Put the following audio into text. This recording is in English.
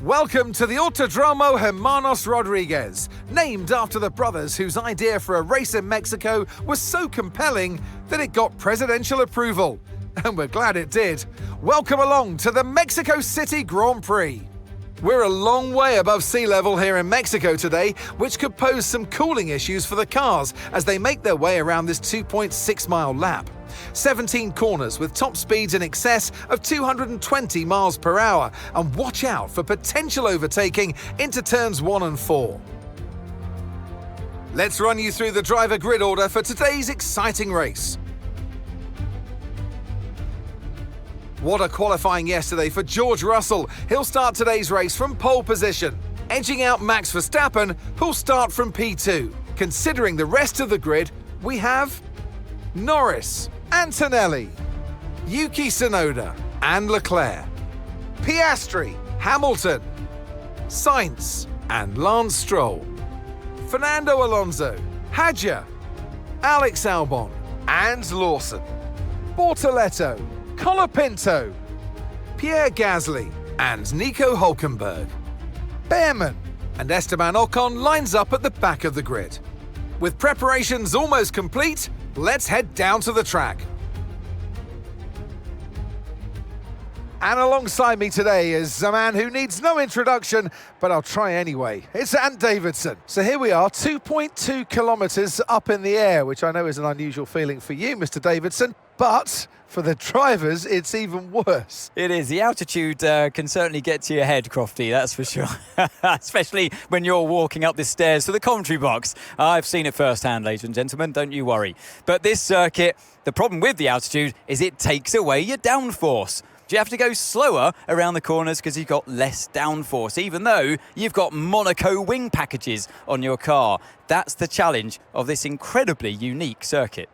Welcome to the Autodromo Hermanos Rodriguez, named after the brothers whose idea for a race in Mexico was so compelling that it got presidential approval. And we're glad it did. Welcome along to the Mexico City Grand Prix. We're a long way above sea level here in Mexico today, which could pose some cooling issues for the cars as they make their way around this 2.6-mile lap. 17 corners with top speeds in excess of 220 miles per hour, and watch out for potential overtaking into turns 1 and 4. Let's run you through the driver grid order for today's exciting race. What a qualifying yesterday for George Russell. He'll start today's race from pole position, edging out Max Verstappen, who'll start from P2. Considering the rest of the grid, we have Norris, Antonelli, Yuki Tsunoda and Leclerc, Piastri, Hamilton, Sainz and Lance Stroll, Fernando Alonso, Hadjar, Alex Albon and Lawson, Bortoleto, Colapinto, Pierre Gasly and Nico Hülkenberg. Behrman and Esteban Ocon lines up at the back of the grid. With preparations almost complete, let's head down to the track. And alongside me today is a man who needs no introduction, but I'll try anyway. It's Ant Davidson. So here we are, 2.2 kilometres up in the air, which I know is an unusual feeling for you, Mr. Davidson, but for the drivers, it's even worse. It is. The altitude can certainly get to your head, Crofty, that's for sure. Especially when you're walking up the stairs to the commentary box. I've seen it firsthand, ladies and gentlemen, don't you worry. But this circuit, the problem with the altitude is it takes away your downforce. You have to go slower around the corners because you've got less downforce, even though you've got Monaco wing packages on your car. That's the challenge of this incredibly unique circuit.